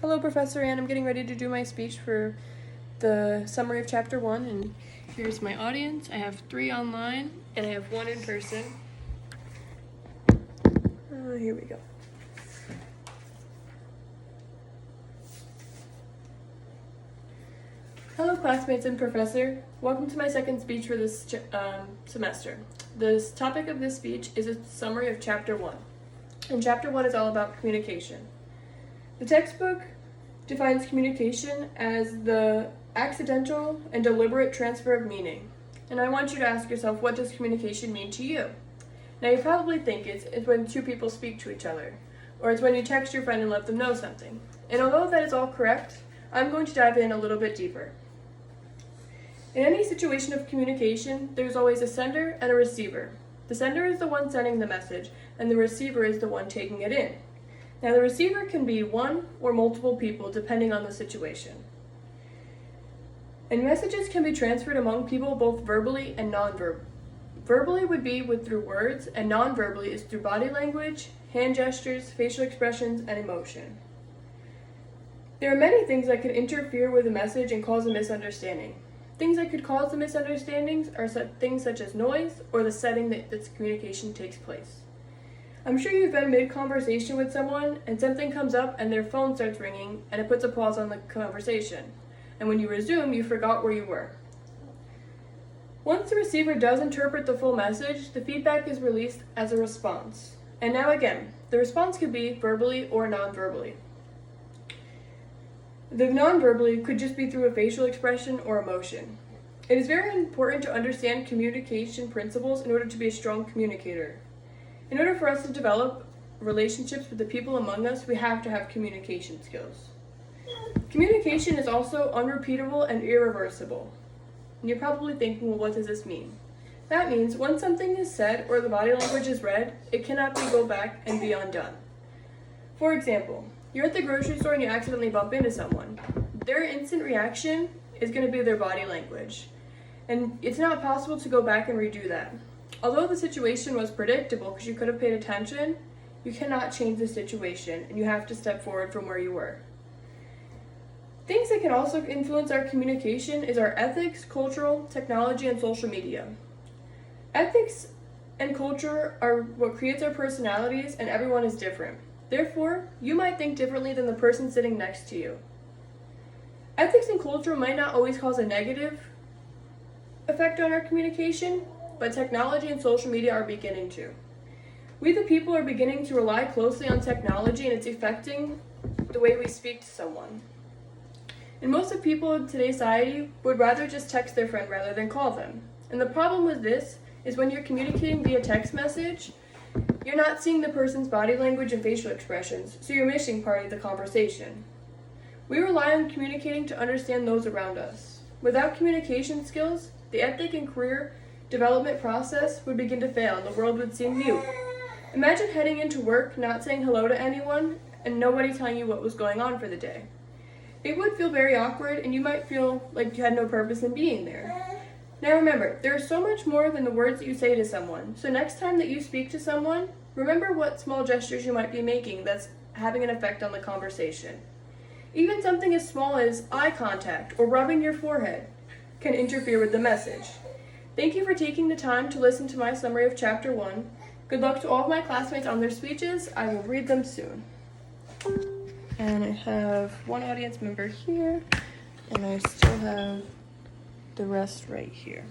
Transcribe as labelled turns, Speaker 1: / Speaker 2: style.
Speaker 1: Hello, Professor Ann. I'm getting ready to do my speech for the summary of Chapter 1, and here's my audience. I have 3 online, and I have 1 in person. Here we go. Hello, classmates and Professor. Welcome to my second speech for this semester. The topic of this speech is a summary of Chapter 1, and Chapter 1 is all about communication. The textbook defines communication as the accidental and deliberate transfer of meaning. And I want you to ask yourself, what does communication mean to you? Now, you probably think it's when 2 people speak to each other, or it's when you text your friend and let them know something. And although that is all correct, I'm going to dive in a little bit deeper. In any situation of communication, there's always a sender and a receiver. The sender is the one sending the message, and the receiver is the one taking it in. Now, the receiver can be 1 or multiple people depending on the situation. And messages can be transferred among people both verbally and non-verbally. Verbally would be through words, and non-verbally is through body language, hand gestures, facial expressions, and emotion. There are many things that could interfere with a message and cause a misunderstanding. Things that could cause the misunderstandings are things such as noise or the setting that this communication takes place. I'm sure you've been mid-conversation with someone and something comes up and their phone starts ringing and it puts a pause on the conversation. And when you resume, you forgot where you were. Once the receiver does interpret the full message, the feedback is released as a response. And now again, the response could be verbally or non-verbally. The non-verbally could just be through a facial expression or emotion. It is very important to understand communication principles in order to be a strong communicator. In order for us to develop relationships with the people among us, we have to have communication skills. Communication is also unrepeatable and irreversible. And you're probably thinking, well, what does this mean? That means when something is said or the body language is read, it cannot go back and be undone. For example, you're at the grocery store and you accidentally bump into someone. Their instant reaction is going to be their body language. And it's not possible to go back and redo that. Although the situation was predictable because you could have paid attention, you cannot change the situation and you have to step forward from where you were. Things that can also influence our communication is our ethics, cultural, technology, and social media. Ethics and culture are what creates our personalities, and everyone is different. Therefore, you might think differently than the person sitting next to you. Ethics and culture might not always cause a negative effect on our communication, but technology and social media are beginning to. We the people are beginning to rely closely on technology, and it's affecting the way we speak to someone. And most of people in today's society would rather just text their friend rather than call them. And the problem with this is when you're communicating via text message, you're not seeing the person's body language and facial expressions, so you're missing part of the conversation. We rely on communicating to understand those around us. Without communication skills, the ethic and career development process would begin to fail and the world would seem mute. Imagine heading into work, not saying hello to anyone, and nobody telling you what was going on for the day. It would feel very awkward and you might feel like you had no purpose in being there. Now remember, there is so much more than the words that you say to someone. So next time that you speak to someone, remember what small gestures you might be making that's having an effect on the conversation. Even something as small as eye contact or rubbing your forehead can interfere with the message. Thank you for taking the time to listen to my summary of Chapter 1. Good luck to all of my classmates on their speeches. I will read them soon. And I have 1 audience member here, and I still have the rest right here.